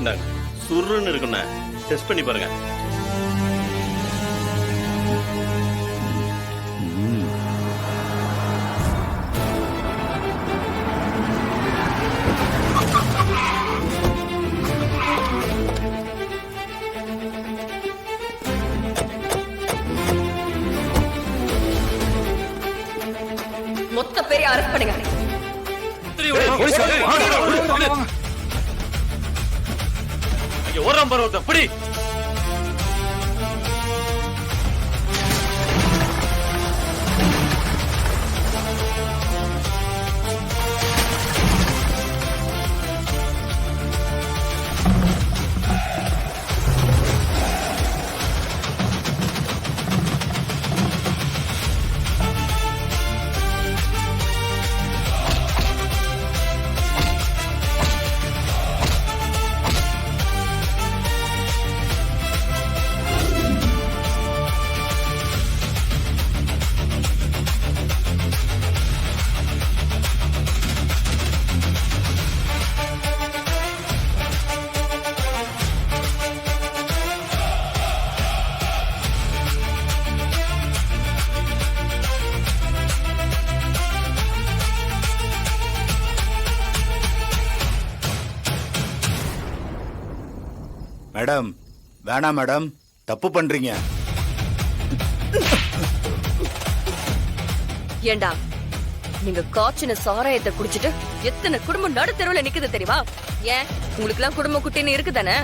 இந்த சுருன்னு இருக்குண்ணே, டெஸ்ட் பண்ணி பாருங்க. மொத்த பேரையும் அரெஸ்ட் பண்ணுங்க. ஓரம் பருவத்தை பிடி. மேடம், வேணாம் மேடம், தப்பு பண்றீங்க. ஏண்டா நீங்க காய்ச்சின சாராயத்தை குடிச்சிட்டு எத்தனை குடும்பம் நடுத்தெருவுல நிக்குது தெரியுமா? ஏன் உங்களுக்கு எல்லாம் குடும்ப குட்டின்னு இருக்குதானே?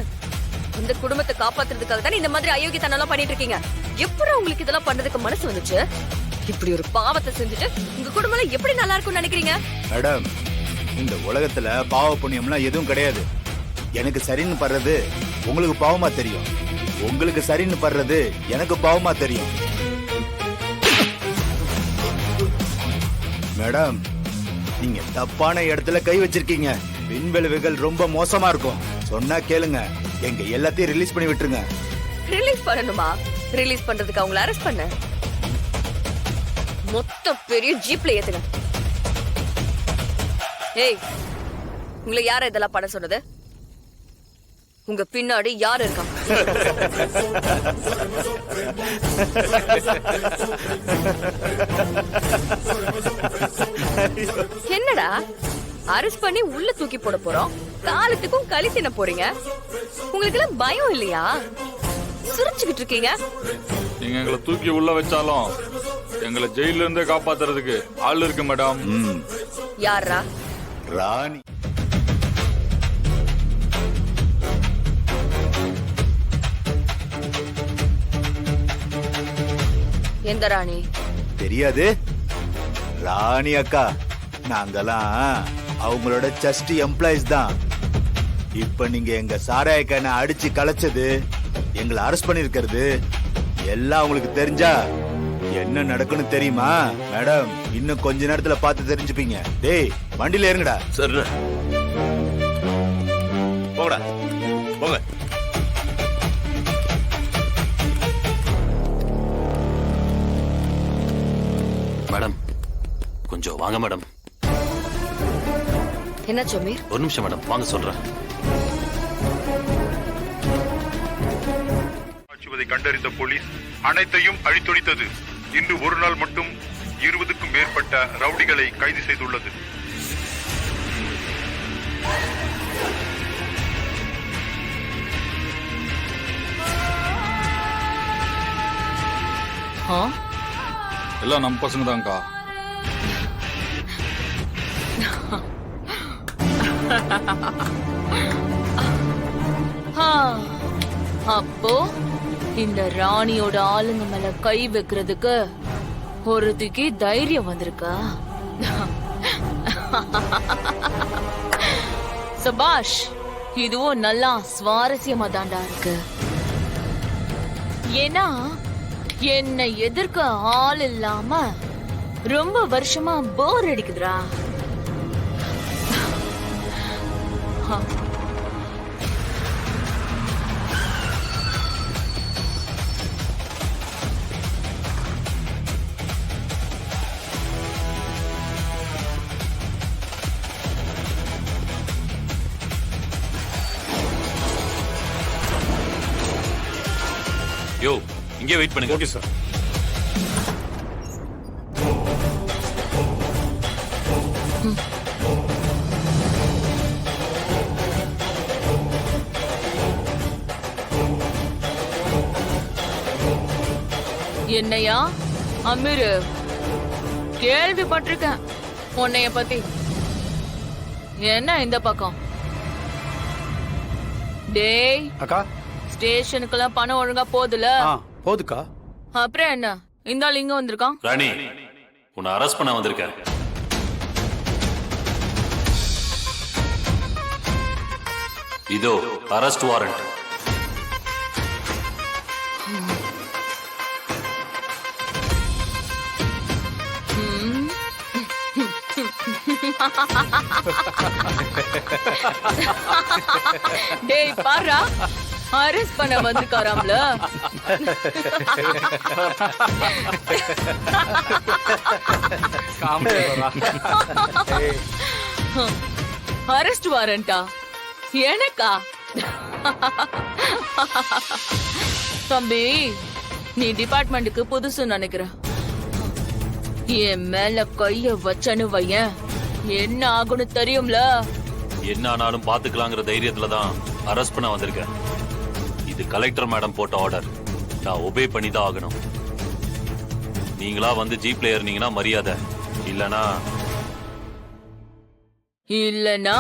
இந்த குடும்பத்தை காப்பாத்துறதுக்காக தானே இந்த மாதிரி அயோக்கியத்தனம் எல்லாம் பண்ணிட்டு இருக்கீங்க. எப்படி உங்களுக்கு இதெல்லாம் பண்றதுக்கு மனசு வந்துச்சு? இப்படி ஒரு பாவத்தை செஞ்சுட்டு உங்க குடும்பம் எப்படி நல்லா இருக்கும்னு நினைக்கிறீங்க? மேடம், இந்த உலகத்துல பாவ புண்ணியம்லாம் எதுவும் கிடையாது. எனக்கு சரின்னு படுறது உங்களுக்கு பாவமா தெரியும், உங்களுக்கு சரின்னு படுறது எனக்கு பாவமா தெரியும். மேடம், நீங்க தப்பான இடத்துல கை வச்சிருக்கீங்க. விண்வெளிவுகள் ரொம்ப மோசமா இருக்கும். சொன்னா கேளுங்க, எங்க எல்லாத்தையும் ரிலீஸ் பண்ணி விட்டுருங்க. ரிலீஸ் பண்ணணுமா? ரிலீஸ் பண்றதுக்கு அவங்கள அரெஸ்ட் பண்ண. மொத்த பெரிய ஜீப்ல ஏத்துங்க. ஏய், உங்களை யார இதெல்லாம் பண்ண சொன்னது? உங்க பின்னாடி யாரு இருக்கா? என்னடா அரெஸ்ட் பண்ணி உள்ள தூக்கி போட போறோம், காலத்துக்கும் களி தின்ன போறீங்க. உங்களுக்கு எல்லாம் பயம் இல்லையா? சிரிச்சுக்கிட்டு இருக்கீங்க. நீங்க எங்களை தூக்கி உள்ள வச்சாலும் எங்களை ஜெயில இருந்து காப்பாத்துறதுக்கு ஆள் இருக்கு மேடம். யாரா? ராணி. எந்த ராணி? தெரியாது? ராணி அக்கா, நாங்கெல்லாம் அவங்களோட ஜஸ்ட் எம்ப்ளாயிஸ் தான். இப்ப நீங்க எங்க சாராயக்கான அடிச்சு கலைச்சது, எங்களை அரெஸ்ட் பண்ணிருக்கிறது எல்லாம் உங்களுக்கு தெரிஞ்சா என்ன நடக்குன்னு தெரியுமா? மேடம், இன்னும் கொஞ்ச நேரத்துல பார்த்து தெரிஞ்சுப்பீங்க. டேய், வண்டியில ஏறுங்கடா. சரி, போங்கடா, போங்க. மேடம், கொஞ்சம் வாங்க மேடம். என்ன ஜமீர்? ஒரு நிமிஷம் மேடம், வாங்க சொல்றேன். கண்டறிந்த போலீஸ் அனைத்தையும் அழித்தொழித்தது. இன்று ஒரு நாள் மட்டும் 20க்கும் மேற்பட்ட ரவுடிகளை கைது செய்துள்ளது. எல்லாம் நம்ம பசங்க தான்க்கா. அப்போ இந்த ராணியோட ஆளுங்க மேல கை வைக்கிறதுக்கு ஒருத்திக்கு தைரியம் வந்திருக்கா? சபாஷ், இதுவும் நல்லா சுவாரஸ்யமா தாண்டா இருக்கு. ஏன்னா என்னை எதிர்க்க ஆள் இல்லாம ரொம்ப வருஷமா போர் அடிக்குதுடா. இங்கே வெயிட் பண்ணுங்க. Okay sir. என்னையா அமீர், கேள்விப்பட்டிருக்கேன் உன்னைய பத்தி. என்ன இந்த பக்கம்? டேய், அக்கா. ஸ்டேஷனுக்கெல்லாம் பணம் ஒழுங்கா போதுல? போதுக்கா. அப்புறம் என்ன இந்த ஆள் இங்க வந்திருக்கான்? ராணி, உன்னை அரெஸ்ட் பண்ண வந்திருக்கேன். இதோ அரெஸ்ட் வாரண்ட். டேய் பாரா, அரெஸ்ட் பண்ண வந்திருக்காராம்ல. அரெஸ்ட் வாரண்டா எனக்கா? தம்பி, நீ டிபார்ட்மெண்ட்டுக்கு புதுசு நினைக்கிறேன். என் மேல கைய வச்சனு வையன், என்ன ஆகும்னு தெரியும்ல. என்ன ஆனாலும் பாத்துக்கலாங்கிற தைரியத்துல தான் அரெஸ்ட் பண்ண வந்திருக்கேன். இது கலெக்டர் மேடம் போட்ட ஆர்டர். நான் ஒபே பண்ணி தான் ஆகணும். நீங்களா வந்து ஜீப்ல ஏறினீங்கன்னா மரியாதை, இல்லனா இல்லனா